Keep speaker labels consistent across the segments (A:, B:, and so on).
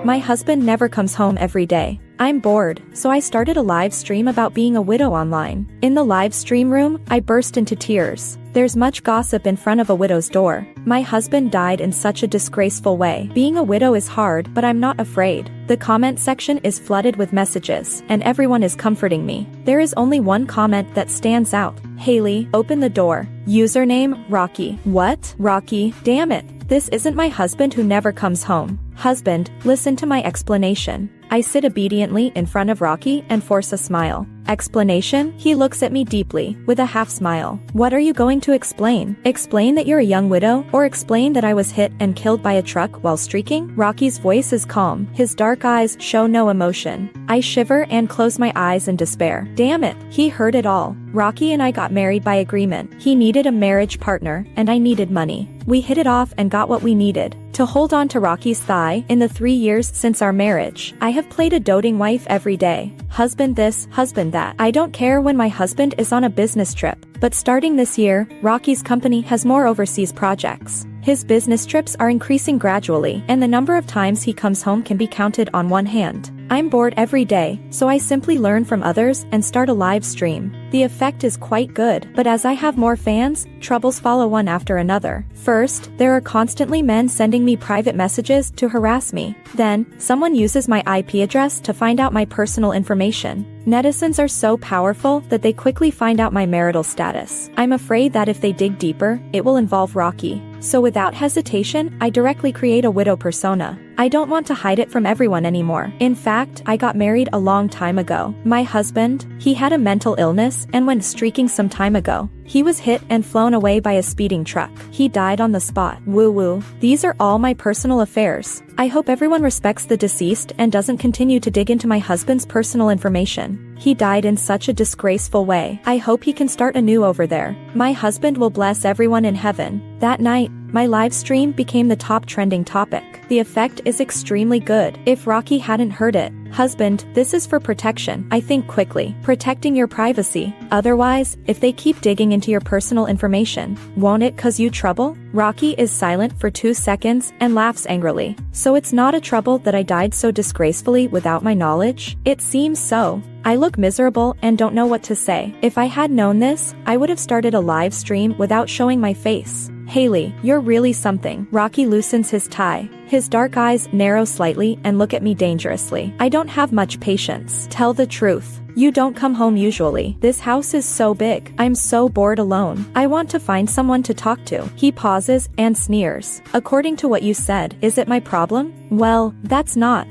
A: My husband never comes home every day. I'm bored, so I started a live stream about being a widow online. In the live stream room, I burst into tears. There's much gossip in front of a widow's door. My husband died in such a disgraceful way. Being a widow is hard, but I'm not afraid. The comment section is flooded with messages, and everyone is comforting me. There is only one comment that stands out. Haley, open the door. Username, Rocky. What? Rocky? Damn it. This isn't my husband who never comes home. Husband, listen to my explanation. I sit obediently in front of Rocky and force a smile. Explanation? He looks at me deeply, with a half smile. What are you going to explain? Explain that you're a young widow, or explain that I was hit and killed by a truck while streaking? Rocky's voice is calm. His dark eyes show no emotion. I shiver and close my eyes in despair. Damn it, he heard it all. Rocky and I got married by agreement. He needed a marriage partner, and I needed money. We hit it off and got what we needed. To hold on to Rocky's thigh, in the 3 years since our marriage, I have played a doting wife every day. Husband this, husband that. I don't care when my husband is on a business trip. But starting this year, Rocky's company has more overseas projects. His business trips are increasing gradually, and the number of times he comes home can be counted on one hand. I'm bored every day, so I simply learn from others and start a live stream. The effect is quite good, but as I have more fans, troubles follow one after another. First, there are constantly men sending me private messages to harass me. Then, someone uses my IP address to find out my personal information. Netizens are so powerful that they quickly find out my marital status. I'm afraid that if they dig deeper, it will involve Rocky. So without hesitation, I directly create a widow persona. I don't want to hide it from everyone anymore. In fact, I got married a long time ago. My husband, he had a mental illness and went streaking some time ago. He was hit and flown away by a speeding truck. He died on the spot. Woo woo. These are all my personal affairs. I hope everyone respects the deceased and doesn't continue to dig into my husband's personal information. He died in such a disgraceful way. I hope he can start anew over there. My husband will bless everyone in heaven. That night, my live stream became the top trending topic. The effect is extremely good. If Rocky hadn't heard it, husband, this is for protection. I think quickly. Protecting your privacy. Otherwise, if they keep digging into your personal information, won't it cause you trouble? Rocky is silent for 2 seconds and laughs angrily. So it's not a trouble that I died so disgracefully without my knowledge? It seems so. I look miserable and don't know what to say. If I had known this, I would have started a live stream without showing my face. Haley, you're really something. Rocky loosens his tie. His dark eyes narrow slightly and look at me dangerously. I don't have much patience. Tell the truth. You don't come home usually. This house is so big. I'm so bored alone. I want to find someone to talk to. He pauses and sneers. According to what you said, is it my problem? Well, that's not.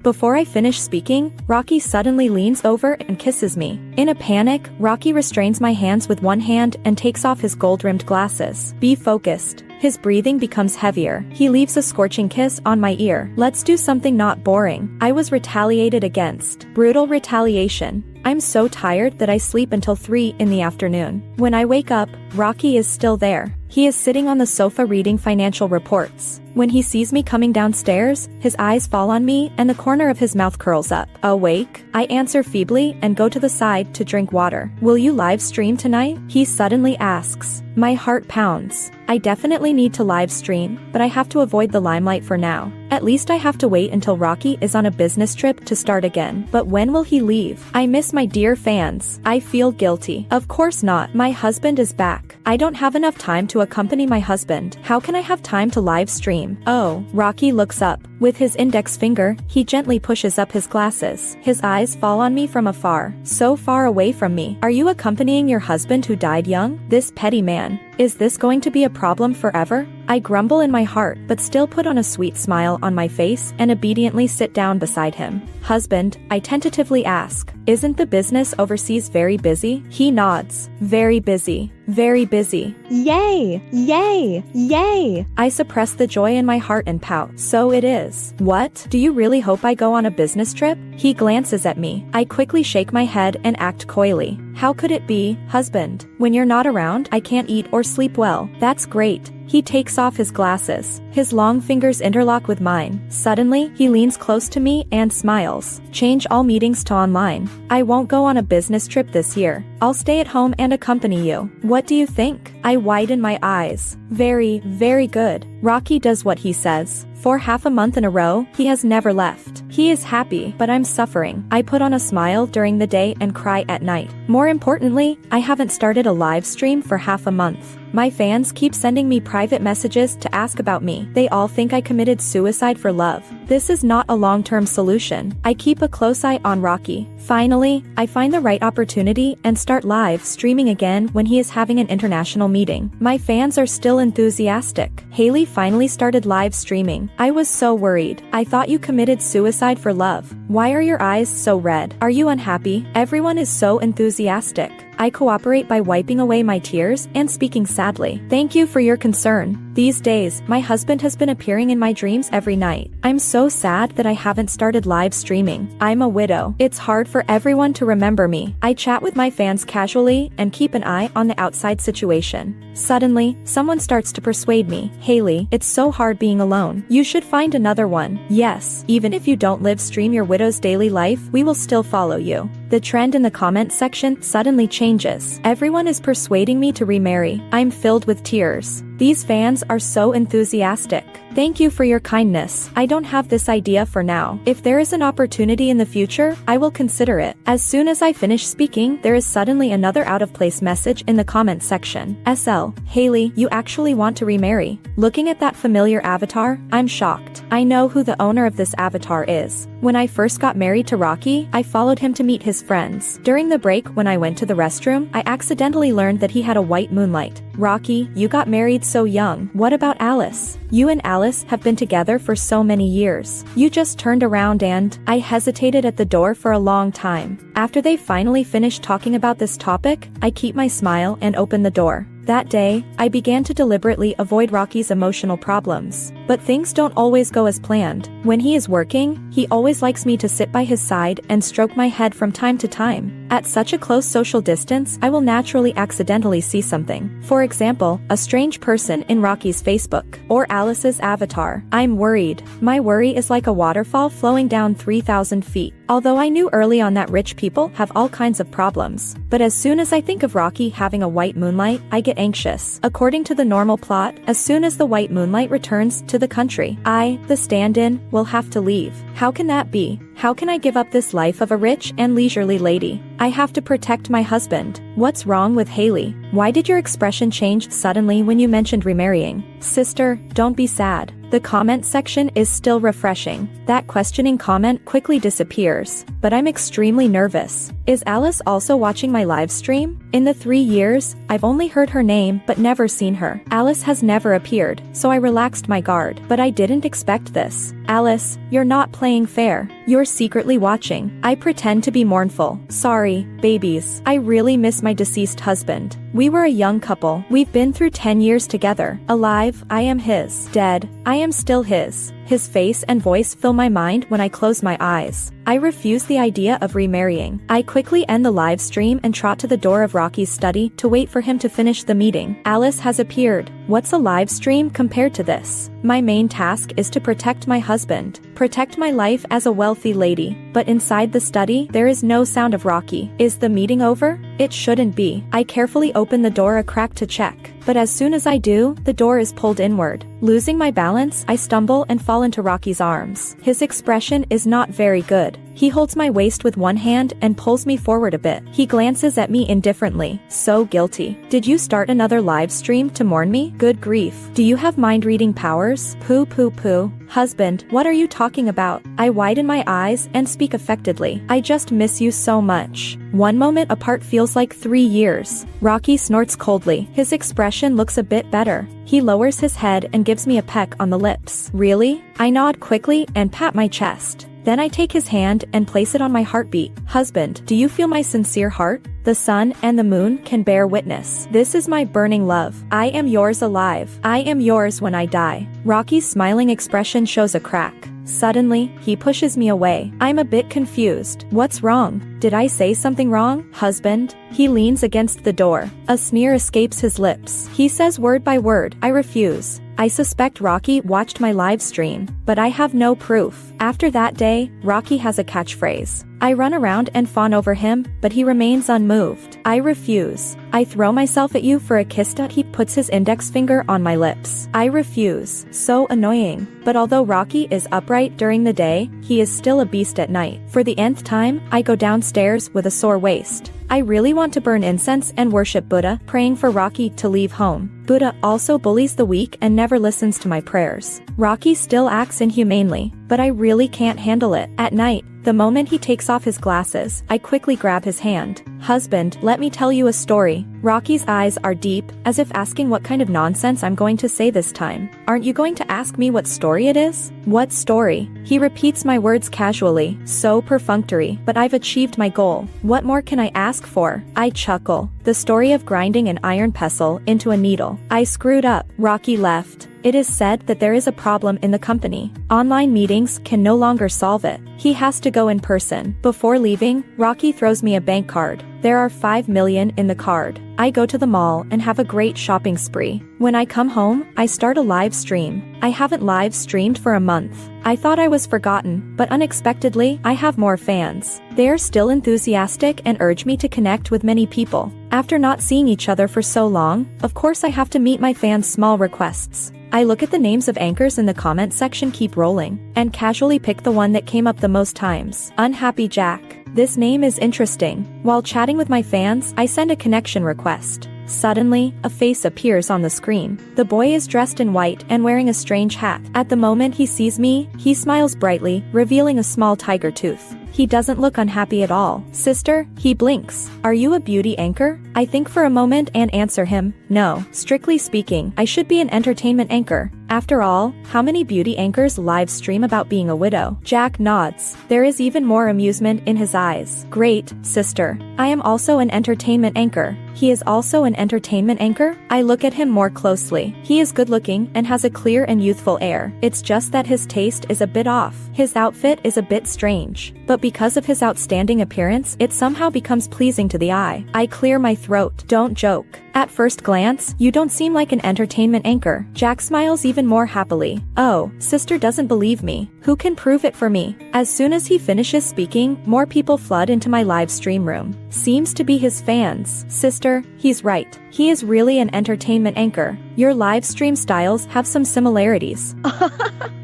A: Before I finish speaking, Rocky suddenly leans over and kisses me. In a panic, Rocky restrains my hands with one hand and takes off his gold-rimmed glasses. Be focused. His breathing becomes heavier. He leaves a scorching kiss on my ear. Let's do something not boring. I was retaliated against. Brutal retaliation. I'm so tired that I sleep until 3 in the afternoon. When I wake up, Rocky is still there. He is sitting on the sofa reading financial reports. When he sees me coming downstairs, his eyes fall on me and the corner of his mouth curls up. Awake? I answer feebly and go to the side to drink water. Will you live stream tonight? He suddenly asks. My heart pounds. I definitely need to live stream, but I have to avoid the limelight for now. At least I have to wait until Rocky is on a business trip to start again. But when will he leave? I miss my dear fans. I feel guilty. Of course not. My husband is back. I don't have enough time to accompany my husband. How can I have time to live stream? Oh, Rocky looks up. With his index finger, he gently pushes up his glasses. His eyes fall on me from afar, so far away from me. Are you accompanying your husband who died young? This petty man. Is this going to be a problem forever? I grumble in my heart, but still put on a sweet smile on my face and obediently sit down beside him. Husband, I tentatively ask, isn't the business overseas very busy? He nods. Very busy. Very busy. Yay! Yay! Yay! I suppress the joy in my heart and pout. So it is. What? Do you really hope I go on a business trip? He glances at me. I quickly shake my head and act coyly. How could it be, husband? When you're not around, I can't eat or sleep well. That's great. He takes off his glasses. His long fingers interlock with mine. Suddenly, he leans close to me and smiles. Change all meetings to online. I won't go on a business trip this year. I'll stay at home and accompany you. What do you think? I widen my eyes. Very, very good. Rocky does what he says. For half a month in a row, he has never left. He is happy, but I'm suffering. I put on a smile during the day and cry at night. More importantly, I haven't started a live stream for half a month. My fans keep sending me private messages to ask about me. They all think I committed suicide for love. This is not a long-term solution. I keep a close eye on Rocky. Finally, I find the right opportunity and start live streaming again when he is having an international meeting. My fans are still enthusiastic. Haley finally started live streaming. I was so worried. I thought you committed suicide for love. Why are your eyes so red? Are you unhappy? Everyone is so enthusiastic. I cooperate by wiping away my tears and speaking sadly. Thank you for your concern. These days, my husband has been appearing in my dreams every night. I'm so sad that I haven't started live streaming. I'm a widow. It's hard for everyone to remember me. I chat with my fans casually and keep an eye on the outside situation. Suddenly, someone starts to persuade me. Haley, it's so hard being alone. You should find another one. Yes, even if you don't live stream your widow's daily life, we will still follow you. The trend in the comment section suddenly changes. Everyone is persuading me to remarry. I'm filled with tears. These fans are so enthusiastic. Thank you for your kindness. I don't have this idea for now. If there is an opportunity in the future, I will consider it. As soon as I finish speaking, there is suddenly another out-of-place message in the comment section. SL, Haley, you actually want to remarry. Looking at that familiar avatar, I'm shocked. I know who the owner of this avatar is. When I first got married to Rocky, I followed him to meet his friends. During the break when I went to the restroom, I accidentally learned that he had a white moonlight. Rocky, you got married so young. What about Alice? You and Alice have been together for so many years. You just turned around and I hesitated at the door for a long time. After they finally finished talking about this topic, I keep my smile and open the door. That day, I began to deliberately avoid Rocky's emotional problems. But things don't always go as planned. When he is working, he always likes me to sit by his side and stroke my head from time to time. At such a close social distance, I will naturally accidentally see something. For example, a strange person in Rocky's Facebook, or Alice's avatar. I'm worried. My worry is like a waterfall flowing down 3,000 feet. Although I knew early on that rich people have all kinds of problems. But as soon as I think of Rocky having a white moonlight, I get anxious. According to the normal plot, as soon as the white moonlight returns to the country, I, the stand-in, will have to leave. How can that be? How can I give up this life of a rich and leisurely lady? I have to protect my husband. What's wrong with Haley? Why did your expression change suddenly when you mentioned remarrying? Sister, don't be sad. The comment section is still refreshing. That questioning comment quickly disappears, but I'm extremely nervous. Is Alice also watching my live stream? In the 3 years, I've only heard her name but never seen her. Alice has never appeared, so I relaxed my guard. But I didn't expect this. Alice, you're not playing fair. You're secretly watching. I pretend to be mournful. Sorry, babies. I really miss my deceased husband. We were a young couple. We've been through 10 years together. Alive, I am his. Dead, I am still his. His face and voice fill my mind when I close my eyes. I refuse the idea of remarrying. I quickly end the live stream and trot to the door of Rocky's study to wait for him to finish the meeting. Alice has appeared. What's a live stream compared to this? My main task is to protect my husband, protect my life as a wealthy lady. But inside the study, there is no sound of Rocky. Is the meeting over? It shouldn't be. I carefully open the door a crack to check. But as soon as I do, the door is pulled inward. Losing my balance, I stumble and fall into Rocky's arms. His expression is not very good. He holds my waist with one hand and pulls me forward a bit. He glances at me indifferently. So guilty. Did you start another live stream to mourn me? Good grief. Do you have mind-reading powers? Poo poo poo. Husband, what are you talking about? I widen my eyes and speak affectedly. I just miss you so much. 1 moment apart feels like 3 years. Rocky snorts coldly. His expression looks a bit better. He lowers his head and gives me a peck on the lips. Really? I nod quickly and pat my chest. Then I take his hand and place it on my heartbeat. Husband, do you feel my sincere heart? The sun and the moon can bear witness. This is my burning love. I am yours alive. I am yours when I die. Rocky's smiling expression shows a crack. Suddenly, he pushes me away. I'm a bit confused. What's wrong? Did I say something wrong? Husband? He leans against the door. A sneer escapes his lips. He says word by word. I refuse. I suspect Rocky watched my live stream, but I have no proof. After that day, Rocky has a catchphrase. I run around and fawn over him, but he remains unmoved. I refuse. I throw myself at you for a kiss. He puts his index finger on my lips. I refuse. So annoying. But although Rocky is upright during the day, he is still a beast at night. For the nth time, I go downstairs with a sore waist. I really want to burn incense and worship Buddha, praying for Rocky to leave home. Buddha also bullies the weak and never listens to my prayers. Rocky still acts inhumanely, but I really can't handle it. At night, the moment he takes off his glasses, I quickly grab his hand. Husband, let me tell you a story. Rocky's eyes are deep, as if asking what kind of nonsense I'm going to say this time. Aren't you going to ask me what story it is? What story? He repeats my words casually, so perfunctory, but I've achieved my goal. What more can I ask for? I chuckle. The story of grinding an iron pestle into a needle. I screwed up. Rocky left. It is said that there is a problem in the company. Online meetings can no longer solve it. He has to go in person. Before leaving, Rocky throws me a bank card. There are 5 million in the card. I go to the mall and have a great shopping spree. When I come home, I start a live stream. I haven't live streamed for a month. I thought I was forgotten, but unexpectedly, I have more fans. They are still enthusiastic and urge me to connect with many people. After not seeing each other for so long, of course I have to meet my fans' small requests. I look at the names of anchors in the comment section, keep rolling, and casually pick the one that came up the most times. Unhappy Jack. This name is interesting. While chatting with my fans, I send a connection request. Suddenly, a face appears on the screen. The boy is dressed in white and wearing a strange hat. At the moment he sees me, he smiles brightly, revealing a small tiger tooth. He doesn't look unhappy at all. Sister, he blinks. Are you a beauty anchor? I think for a moment and answer him, no. Strictly speaking, I should be an entertainment anchor. After all, how many beauty anchors live stream about being a widow? Jack nods. There is even more amusement in his eyes. Great, sister. I am also an entertainment anchor. He is also an entertainment anchor? I look at him more closely. He is good looking and has a clear and youthful air. It's just that his taste is a bit off. His outfit is a bit strange. But because of his outstanding appearance, it somehow becomes pleasing to the eye. I clear my throat. Don't joke. At first glance, you don't seem like an entertainment anchor. Jack smiles even more happily. Oh, sister doesn't believe me. Who can prove it for me? As soon as he finishes speaking, more people flood into my live stream room. Seems to be his fans. Sister, he's right. He is really an entertainment anchor. Your live stream styles have some similarities.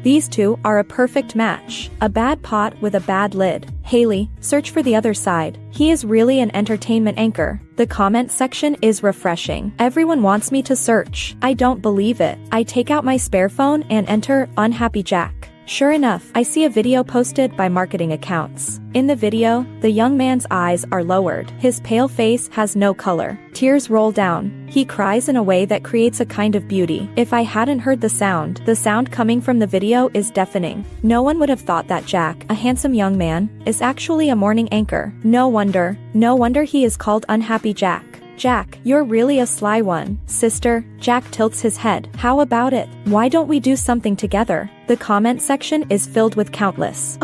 A: These two are a perfect match. A bad pot with a bad lid. Haley, search for the other side. He is really an entertainment anchor. The comment section is refreshing. Everyone wants me to search. I don't believe it. I take out my spare phone and enter Unhappy Jack. Sure enough, I see a video posted by marketing accounts. In the video, the young man's eyes are lowered. His pale face has no color. Tears roll down. He cries in a way that creates a kind of beauty. If I hadn't heard the sound coming from the video is deafening. No one would have thought that Jack, a handsome young man, is actually a morning anchor. No wonder he is called Unhappy Jack. Jack, you're really a sly one. Sister, Jack tilts his head. How about it? Why don't we do something together? The comment section is filled with countless.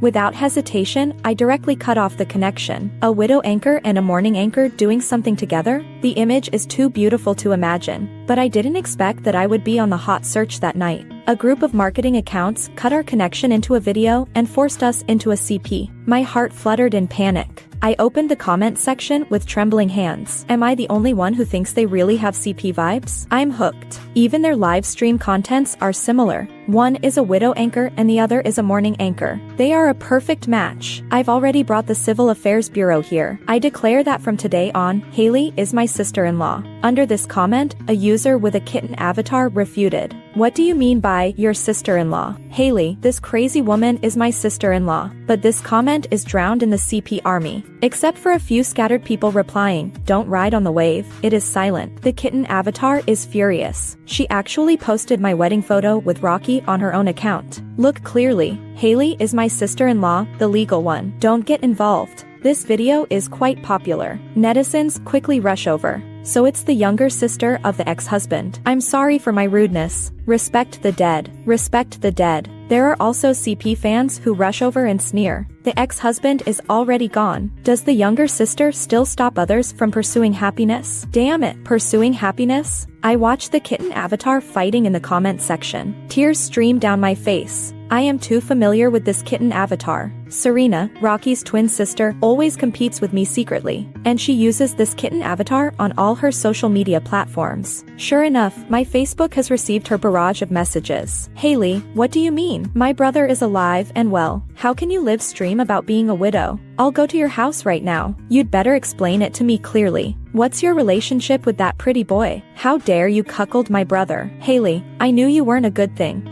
A: Without hesitation, I directly cut off the connection. A widow anchor and a morning anchor doing something together? The image is too beautiful to imagine. But I didn't expect that I would be on the hot search that night. A group of marketing accounts cut our connection into a video and forced us into a CP. My heart fluttered in panic. I opened the comment section with trembling hands. Am I the only one who thinks they really have CP vibes? I'm hooked. Even their live stream contents are similar. One is a widow anchor and the other is a morning anchor. They are a perfect match. I've already brought the Civil Affairs Bureau here. I declare that from today on, Haley is my sister-in-law. Under this comment, a user with a kitten avatar refuted. What do you mean by your sister-in-law? Haley, this crazy woman is my sister-in-law. But this comment is drowned in the CP army. Except for a few scattered people replying, don't ride on the wave, it is silent. The kitten avatar is furious. She actually posted my wedding photo with Rocky on her own account. Look clearly. Haley is my sister-in-law, the legal one. Don't get involved. This video is quite popular. Netizens quickly rush over. So it's the younger sister of the ex-husband. I'm sorry for my rudeness. Respect the dead. Respect the dead. There are also CP fans who rush over and sneer. The ex-husband is already gone. Does the younger sister still stop others from pursuing happiness? Damn it, pursuing happiness? I watch the kitten avatar fighting in the comment section. Tears stream down my face. I am too familiar with this kitten avatar. Serena, Rocky's twin sister, always competes with me secretly, and she uses this kitten avatar on all her social media platforms. Sure enough, my Facebook has received her barrage of messages. Haley, what do you mean? My brother is alive and well. How can you live stream about being a widow? I'll go to your house right now. You'd better explain it to me clearly. What's your relationship with that pretty boy? How dare you cuckold my brother? Haley, I knew you weren't a good thing.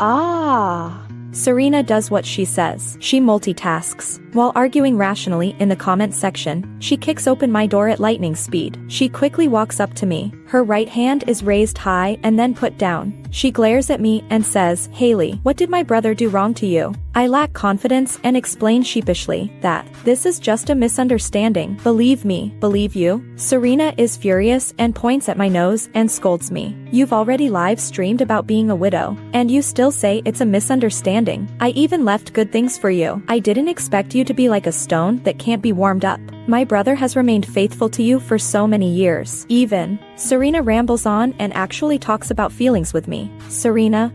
A: Serena does what she says. She multitasks. While arguing rationally in the comments section, she kicks open my door at lightning speed. She quickly walks up to me. Her right hand is raised high and then put down. She glares at me and says, Haley, what did my brother do wrong to you? I lack confidence and explain sheepishly that this is just a misunderstanding. Believe me, believe you? Serena is furious and points at my nose and scolds me. You've already live streamed about being a widow, and you still say it's a misunderstanding. I even left good things for you. I didn't expect you to be like a stone that can't be warmed up. My brother has remained faithful to you for so many years. Even. Serena rambles on and actually talks about feelings with me. Serena,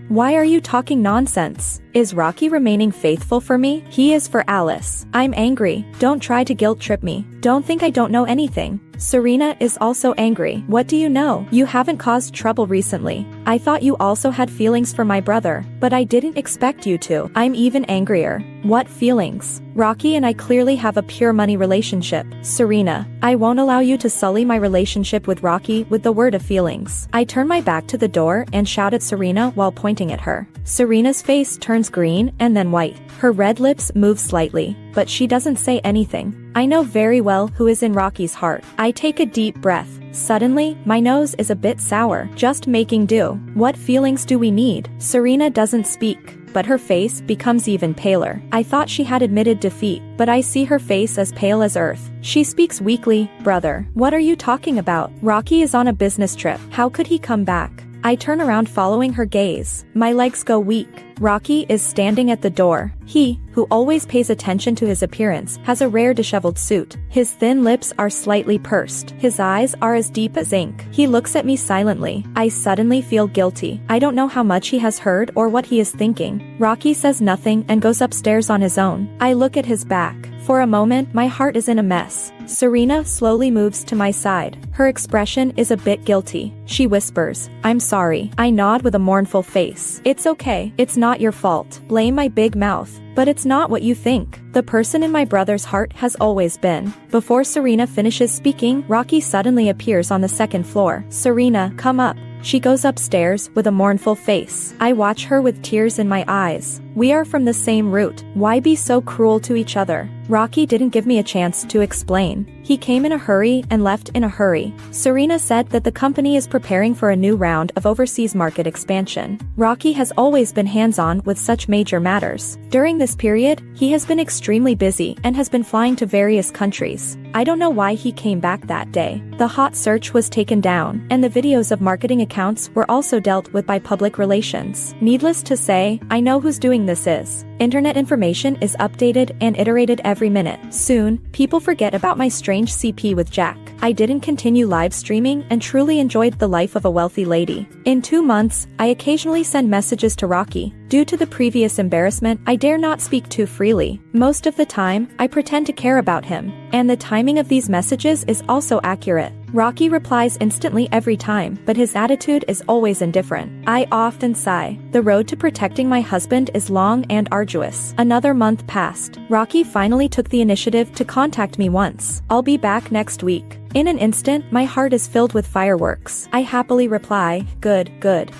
A: why are you talking nonsense? Is Rocky remaining faithful for me? He is for Alice. I'm angry. Don't try to guilt trip me. Don't think I don't know anything. Serena is also angry. What do you know? You haven't caused trouble recently. I thought you also had feelings for my brother, but I didn't expect you to. I'm even angrier. What feelings? Rocky and I clearly have a pure money relationship. Serena, I won't allow you to sully my relationship with Rocky with the word of feelings. I turn my back to the door and shout at Serena while pointing at her. Serena's face turns green and then white. Her red lips move slightly, but she doesn't say anything. I know very well who is in Rocky's heart. I take a deep breath. Suddenly, my nose is a bit sour. Just making do. What feelings do we need? Serena doesn't speak, but her face becomes even paler. I thought she had admitted defeat, but I see her face as pale as earth. She speaks weakly. Brother, what are you talking about? Rocky is on a business trip. How could he come back? I turn around following her gaze. My legs go weak. Rocky is standing at the door. He, who always pays attention to his appearance, has a rare disheveled suit. His thin lips are slightly pursed. His eyes are as deep as ink. He looks at me silently. I suddenly feel guilty. I don't know how much he has heard or what he is thinking. Rocky says nothing and goes upstairs on his own. I look at his back. For a moment, my heart is in a mess. Serena slowly moves to my side. Her expression is a bit guilty. She whispers, I'm sorry. I nod with a mournful face. It's okay. It's not your fault. Blame my big mouth. But it's not what you think. The person in my brother's heart has always been. Before Serena finishes speaking, Rocky suddenly appears on the second floor. Serena, come up. She goes upstairs with a mournful face. I watch her with tears in my eyes. We are from the same root. Why be so cruel to each other? Rocky didn't give me a chance to explain. He came in a hurry and left in a hurry. Serena said that the company is preparing for a new round of overseas market expansion. Rocky has always been hands-on with such major matters. During this period, he has been extremely busy and has been flying to various countries. I don't know why he came back that day. The hot search was taken down, and the videos of marketing accounts were also dealt with by public relations. Needless to say, I know whose doing this is. Internet information is updated and iterated every minute. Soon, people forget about my strange CP with Jack. I didn't continue live streaming and truly enjoyed the life of a wealthy lady. In 2 months, I occasionally send messages to Rocky. Due to the previous embarrassment, I dare not speak too freely. Most of the time, I pretend to care about him, and the timing of these messages is also accurate. Rocky replies instantly every time, but his attitude is always indifferent. I often sigh. The road to protecting my husband is long and arduous. Another month passed. Rocky finally took the initiative to contact me once. I'll be back next week. In an instant, my heart is filled with fireworks. I happily reply, good.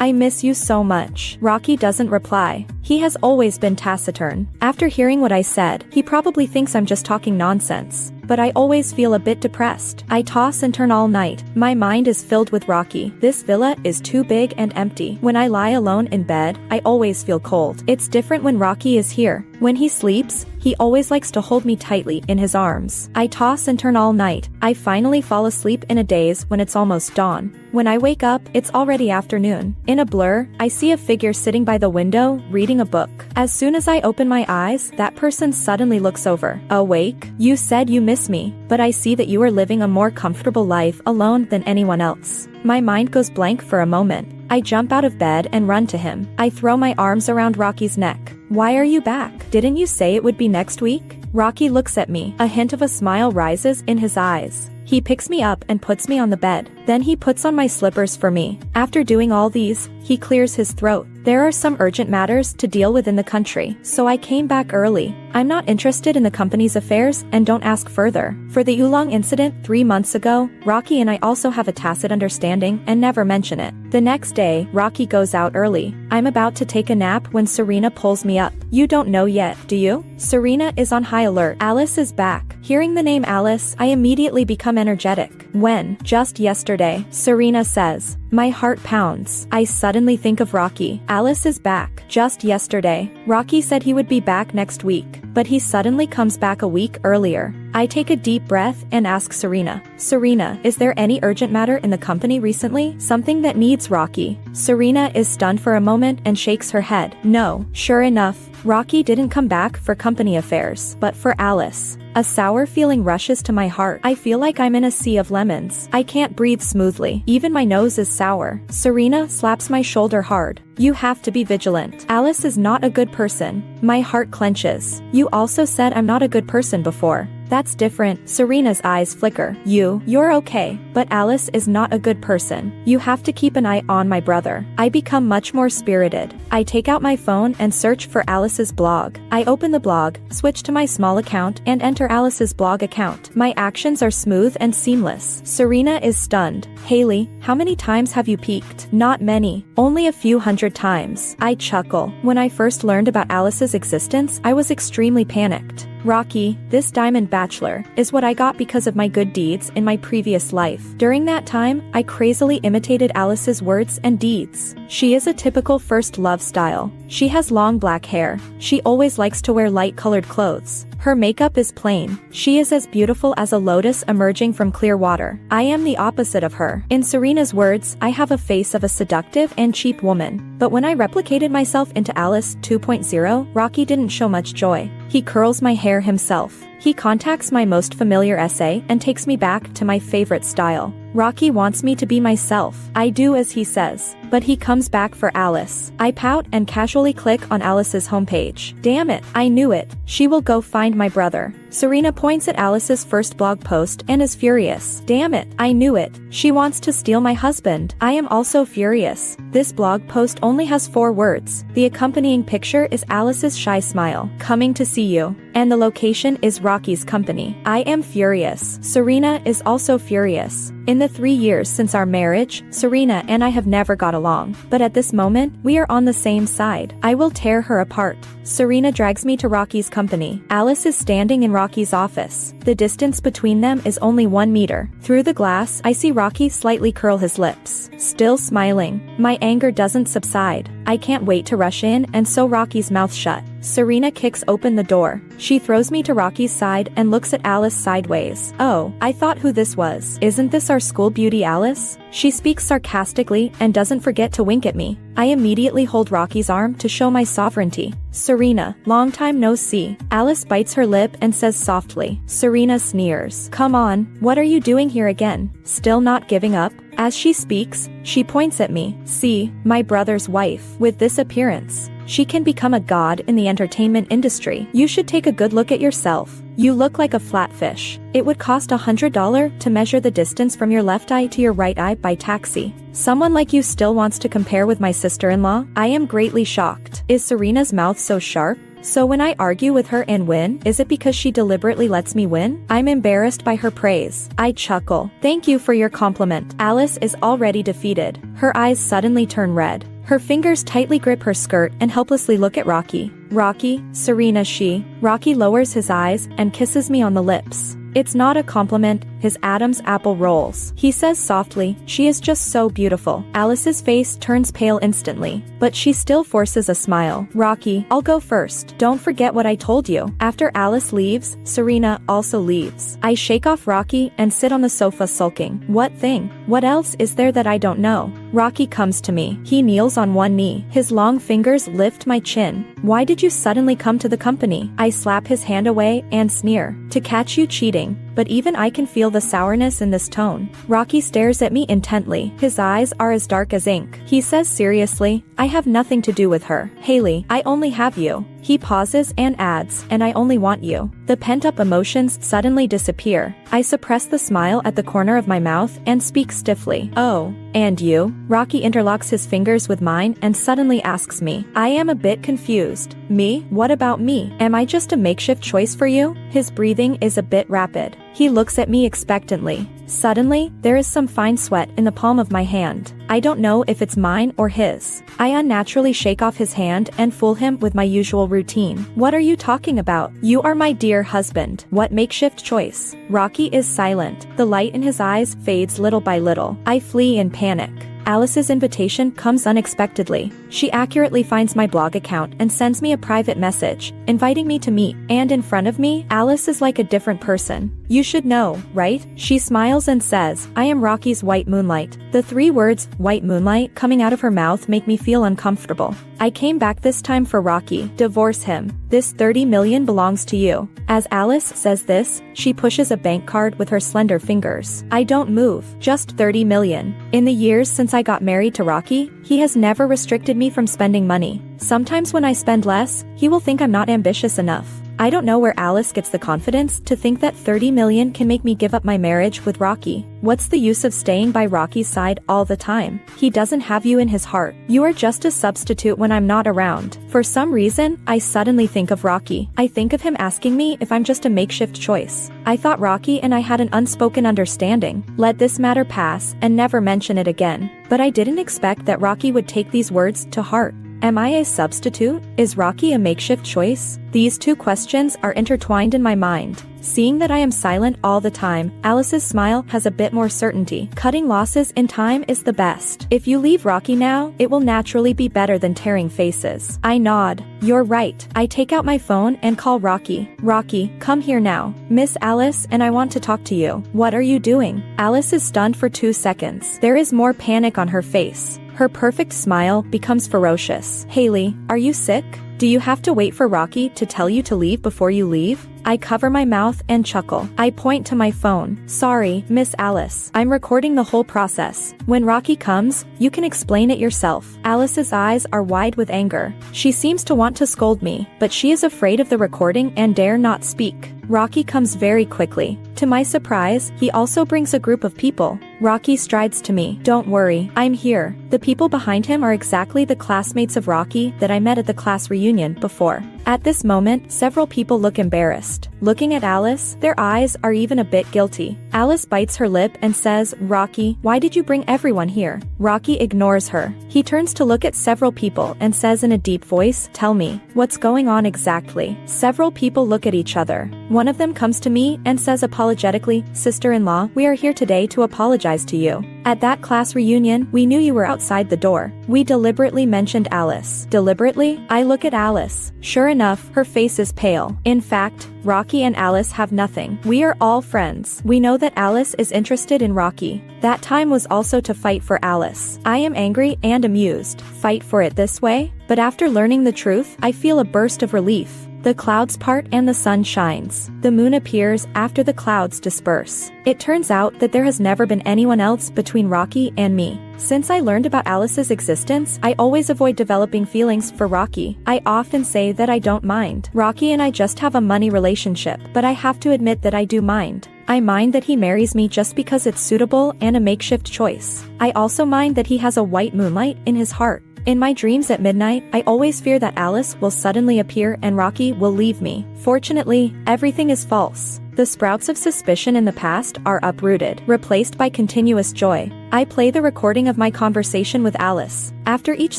A: I miss you so much. Rocky doesn't reply. He has always been taciturn. After hearing what I said, he probably thinks I'm just talking nonsense. But I always feel a bit depressed. I toss and turn all night. My mind is filled with Rocky. This villa is too big and empty. When I lie alone in bed, I always feel cold. It's different when Rocky is here. When he sleeps, he always likes to hold me tightly in his arms. I toss and turn all night. I finally fall asleep in a daze when it's almost dawn. When I wake up, it's already afternoon. In a blur, I see a figure sitting by the window, reading a book. As soon as I open my eyes, that person suddenly looks over. Awake? You said you miss me, but I see that you are living a more comfortable life alone than anyone else. My mind goes blank for a moment. I jump out of bed and run to him. I throw my arms around Rocky's neck. Why are you back? Didn't you say it would be next week? Rocky looks at me. A hint of a smile rises in his eyes. He picks me up and puts me on the bed. Then he puts on my slippers for me. After doing all these, he clears his throat. There are some urgent matters to deal with in the country, so I came back early. I'm not interested in the company's affairs and don't ask further. For the Oolong incident 3 months ago, Rocky and I also have a tacit understanding and never mention it. The next day, Rocky goes out early. I'm about to take a nap when Serena pulls me up. You don't know yet, do you? Serena is on high alert. Alice is back. Hearing the name Alice, I immediately become energetic. When, just yesterday, Serena says, my heart pounds. I suddenly think of Rocky. Alice is back. Just yesterday, Rocky said he would be back next week, but he suddenly comes back a week earlier. I take a deep breath and ask Serena. Serena, is there any urgent matter in the company recently? Something that needs Rocky? Serena is stunned for a moment and shakes her head. No. Sure enough, Rocky didn't come back for company affairs, but for Alice. A sour feeling rushes to my heart. I feel like I'm in a sea of lemons. I can't breathe smoothly. Even my nose is sour. Serena slaps my shoulder hard. You have to be vigilant. Alice is not a good person. My heart clenches. You also said I'm not a good person before. That's different. Serena's eyes flicker. You're okay, but Alice is not a good person. You have to keep an eye on my brother. I become much more spirited. I take out my phone and search for Alice's blog. I open the blog, switch to my small account and enter Alice's blog account. My actions are smooth and seamless. Serena is stunned. Haley, how many times have you peeked? Not many. Only a few hundred times. I chuckle. When I first learned about Alice's existence, I was extremely panicked. Rocky, this diamond bachelor, is what I got because of my good deeds in my previous life. During that time, I crazily imitated Alice's words and deeds. She is a typical first love style. She has long black hair. She always likes to wear light-colored clothes. Her makeup is plain. She is as beautiful as a lotus emerging from clear water. I am the opposite of her. In Serena's words, I have a face of a seductive and cheap woman. But when I replicated myself into Alice 2.0, Rocky didn't show much joy. He curls my hair himself. He contacts my most familiar essay and takes me back to my favorite style. Rocky wants me to be myself. I do as he says, but he comes back for Alice. I pout and casually click on Alice's homepage. Damn it, I knew it. She will go find my brother. Serena points at Alice's first blog post and is furious. Damn it, I knew it. She wants to steal my husband. I am also furious. This blog post only has 4 words. The accompanying picture is Alice's shy smile. Coming to see you. And the location is Rocky's company. I am furious. Serena is also furious. In the 3 years since our marriage, Serena and I have never got along. But at this moment, we are on the same side. I will tear her apart. Serena drags me to Rocky's company. Alice is standing in Rocky's office. The distance between them is only 1 meter. Through the glass, I see Rocky slightly curl his lips. Still smiling. My anger doesn't subside. I can't wait to rush in and sew Rocky's mouth shut. Serena kicks open the door. She throws me to Rocky's side and looks at Alice sideways. Oh, I thought who this was. Isn't this our school beauty Alice? She speaks sarcastically and doesn't forget to wink at me. I immediately hold Rocky's arm to show my sovereignty. Serena, long time no see. Alice bites her lip and says softly. Serena sneers. Come on, what are you doing here again? Still not giving up? As she speaks, she points at me. See, my brother's wife. With this appearance, she can become a god in the entertainment industry. You should take a good look at yourself. You look like a flatfish. It would cost $100 to measure the distance from your left eye to your right eye by taxi. Someone like you still wants to compare with my sister-in-law? I am greatly shocked. Is Serena's mouth so sharp? So when I argue with her and win, is it because she deliberately lets me win? I'm embarrassed by her praise. I chuckle. Thank you for your compliment. Alice is already defeated. Her eyes suddenly turn red. Her fingers tightly grip her skirt and helplessly look at Rocky. Rocky, Serena she. Rocky lowers his eyes and kisses me on the lips. It's not a compliment, his Adam's apple rolls. He says softly, she is just so beautiful. Alice's face turns pale instantly, but she still forces a smile. Rocky, I'll go first. Don't forget what I told you. After Alice leaves, Serena also leaves. I shake off Rocky and sit on the sofa sulking. What thing? What else is there that I don't know? Rocky comes to me. He kneels on one knee. His long fingers lift my chin. Why did you suddenly come to the company? I slap his hand away and sneer. To catch you cheating. But even I can feel the sourness in this tone. Rocky stares at me intently. His eyes are as dark as ink. He says seriously, I have nothing to do with her. Haley, I only have you. He pauses and adds, and I only want you. The pent-up emotions suddenly disappear. I suppress the smile at the corner of my mouth and speak stiffly. Oh, and you? Rocky interlocks his fingers with mine and suddenly asks me. I am a bit confused. Me? What about me? Am I just a makeshift choice for you? His breathing is a bit rapid. He looks at me expectantly. Suddenly, there is some fine sweat in the palm of my hand. I don't know if it's mine or his. I unnaturally shake off his hand and fool him with my usual routine. What are you talking about? You are my dear husband. What makeshift choice? Rocky is silent. The light in his eyes fades little by little. I flee in panic. Alice's invitation comes unexpectedly. She accurately finds my blog account and sends me a private message, inviting me to meet, and in front of me, Alice is like a different person. You should know, right? She smiles and says, I am Rocky's white moonlight. The 3 words, white moonlight, coming out of her mouth make me feel uncomfortable. I came back this time for Rocky. Divorce him. This 30 million belongs to you. As Alice says this, she pushes a bank card with her slender fingers. I don't move. Just 30 million. In the years since I got married to Rocky, he has never restricted me from spending money. Sometimes when I spend less, he will think I'm not ambitious enough. I don't know where Alice gets the confidence to think that 30 million can make me give up my marriage with Rocky. What's the use of staying by Rocky's side all the time? He doesn't have you in his heart. You are just a substitute when I'm not around. For some reason, I suddenly think of Rocky. I think of him asking me if I'm just a makeshift choice. I thought Rocky and I had an unspoken understanding. Let this matter pass and never mention it again. But I didn't expect that Rocky would take these words to heart. Am I a substitute? Is Rocky a makeshift choice? These 2 questions are intertwined in my mind. Seeing that I am silent all the time, Alice's smile has a bit more certainty. Cutting losses in time is the best. If you leave Rocky now, it will naturally be better than tearing faces. I nod. You're right. I take out my phone and call Rocky. Rocky, come here now. Miss Alice and I want to talk to you. What are you doing? Alice is stunned for 2 seconds. There is more panic on her face. Her perfect smile becomes ferocious. Haley, are you sick? Do you have to wait for Rocky to tell you to leave before you leave? I cover my mouth and chuckle. I point to my phone. Sorry, Miss Alice. I'm recording the whole process. When Rocky comes, you can explain it yourself. Alice's eyes are wide with anger. She seems to want to scold me, but she is afraid of the recording and dare not speak. Rocky comes very quickly. To my surprise, he also brings a group of people. Rocky strides to me. Don't worry, I'm here. The people behind him are exactly the classmates of Rocky that I met at the class reunion before. At this moment, several people look embarrassed. Looking at Alice, their eyes are even a bit guilty. Alice bites her lip and says, Rocky, why did you bring everyone here? Rocky ignores her. He turns to look at several people and says in a deep voice, tell me, what's going on exactly? Several people look at each other. One of them comes to me and says apologetically, sister-in-law, we are here today to apologize to you. At that class reunion, we knew you were outside the door. We deliberately mentioned Alice. Deliberately? I look at Alice. Sure enough, her face is pale. In fact, Rocky and Alice have nothing. We are all friends. We know that Alice is interested in Rocky. That time was also to fight for Alice. I am angry and amused. Fight for it this way? But after learning the truth, I feel a burst of relief. The clouds part and the sun shines. The moon appears after the clouds disperse. It turns out that there has never been anyone else between Rocky and me. Since I learned about Alice's existence, I always avoid developing feelings for Rocky. I often say that I don't mind. Rocky and I just have a money relationship, but I have to admit that I do mind. I mind that he marries me just because it's suitable and a makeshift choice. I also mind that he has a white moonlight in his heart. In my dreams at midnight, I always fear that Alice will suddenly appear and Rocky will leave me. Fortunately, everything is false. The sprouts of suspicion in the past are uprooted, replaced by continuous joy. I play the recording of my conversation with Alice. After each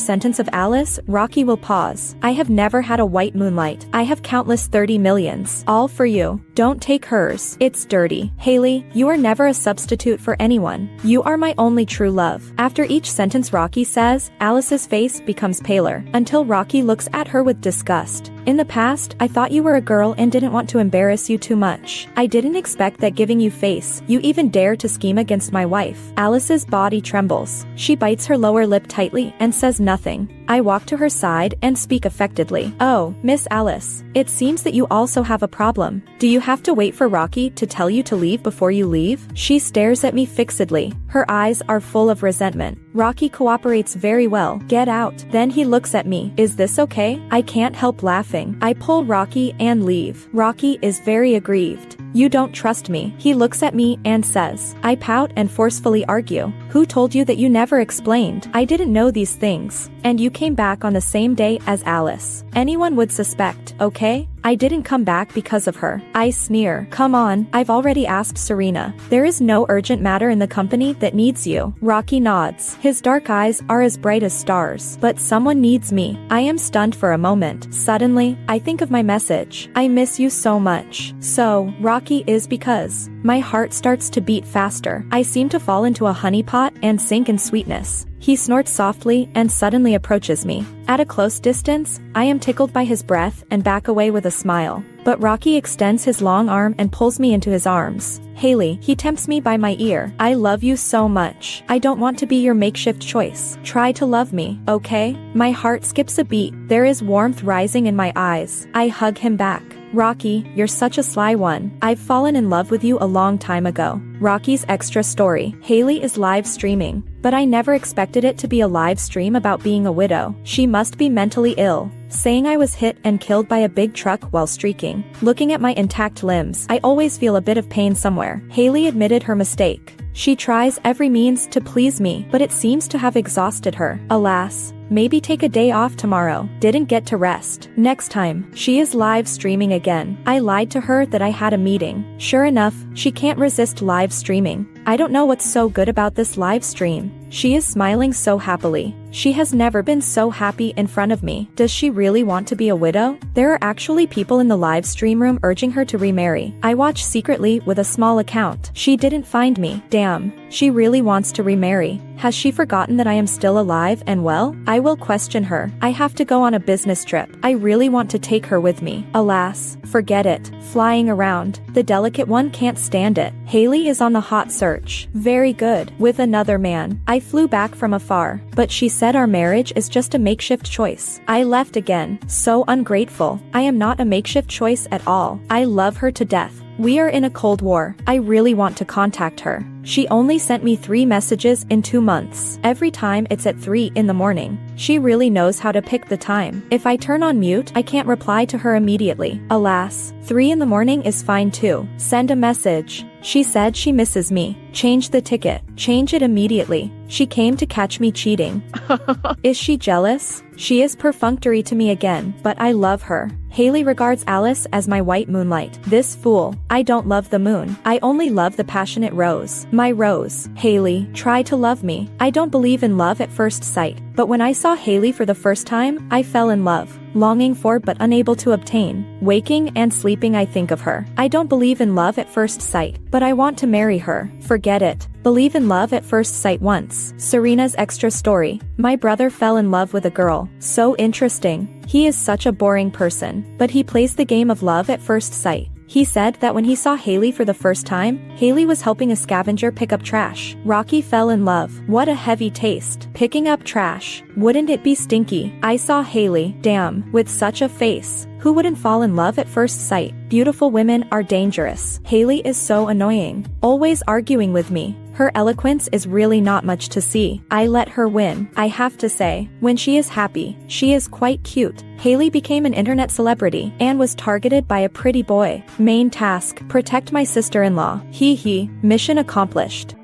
A: sentence of Alice, Rocky will pause. I have never had a white moonlight. I have countless 30 millions. All for you. Don't take hers. It's dirty. Haley, you are never a substitute for anyone. You are my only true love. After each sentence Rocky says, Alice's face becomes paler, until Rocky looks at her with disgust. In the past, I thought you were a girl and didn't want to embarrass you too much. I didn't expect that giving you face, you even dare to scheme against my wife. Alice's body trembles. She bites her lower lip tightly and says nothing. I walk to her side and speak affectedly. Oh, Miss Alice, it seems that you also have a problem. Do you have to wait for Rocky to tell you to leave before you leave? She stares at me fixedly. Her eyes are full of resentment. Rocky cooperates very well. Get out. Then he looks at me. Is this okay? I can't help laughing. I pull Rocky and leave. Rocky is very aggrieved. You don't trust me. He looks at me and says. I pout and forcefully argue. Who told you that you never explained? I didn't know these things. And you came back on the same day as Alice. Anyone would suspect, okay? I didn't come back because of her. I sneer. Come on, I've already asked Serena. There is no urgent matter in the company that needs you. Rocky nods. His dark eyes are as bright as stars. But someone needs me. I am stunned for a moment. Suddenly, I think of my message. I miss you so much. So, Rocky is because. My heart starts to beat faster. I seem to fall into a honeypot and sink in sweetness. He snorts softly and suddenly approaches me. At a close distance, I am tickled by his breath and back away with a smile. But Rocky extends his long arm and pulls me into his arms. Haley, he tempts me by my ear. I love you so much. I don't want to be your makeshift choice. Try to love me, okay? My heart skips a beat. There is warmth rising in my eyes. I hug him back. Rocky, you're such a sly one. I've fallen in love with you a long time ago. Rocky's extra story. Haley is live streaming, but I never expected it to be a live stream about being a widow. She must be mentally ill. Saying I was hit and killed by a big truck while streaking. Looking at my intact limbs, I always feel a bit of pain somewhere. Haley admitted her mistake. She tries every means to please me, but it seems to have exhausted her. Alas. Maybe take a day off tomorrow. Didn't get to rest. Next time, she is live streaming again. I lied to her that I had a meeting. Sure enough, she can't resist live streaming. I don't know what's so good about this live stream. She is smiling so happily. She has never been so happy in front of me. Does she really want to be a widow? There are actually people in the live stream room urging her to remarry. I watch secretly with a small account. She didn't find me. Damn, she really wants to remarry. Has she forgotten that I am still alive and well? I will question her. I have to go on a business trip. I really want to take her with me. Alas, forget it. Flying around. The delicate one can't stand it. Haley is on the hot search. Very good. With another man. I flew back from afar, but she said our marriage is just a makeshift choice. I left again. So ungrateful. I am not a makeshift choice at all. I love her to death. We are in a cold war. I really want to contact her. She only sent me 3 messages in 2 months. Every time it's at 3 in the morning. She really knows how to pick the time. If I turn on mute, I can't reply to her immediately. Alas, 3 in the morning is fine too. Send a message. She said she misses me. Change the ticket. Change it immediately. She came to catch me cheating. Is she jealous? She is perfunctory to me again, but I love her. Haley regards Alice as my white moonlight. This fool. I don't love the moon. I only love the passionate rose. My rose. Haley, try to love me. I don't believe in love at first sight, but when I saw Haley for the first time, I fell in love. Longing for but unable to obtain. Waking and sleeping I think of her. I don't believe in love at first sight, but I want to marry her. Forget it. Believe in love at first sight once. Serena's extra story. My brother fell in love with a girl. So interesting. He is such a boring person, but he plays the game of love at first sight. He said that when he saw Haley for the first time, Haley was helping a scavenger pick up trash. Rocky fell in love. What a heavy taste. Picking up trash. Wouldn't it be stinky? I saw Haley, damn, with such a face. Who wouldn't fall in love at first sight? Beautiful women are dangerous. Haley is so annoying. Always arguing with me. Her eloquence is really not much to see. I let her win. I have to say, when she is happy, she is quite cute. Haley became an internet celebrity and was targeted by a pretty boy. Main task, protect my sister-in-law. Hee hee, mission accomplished.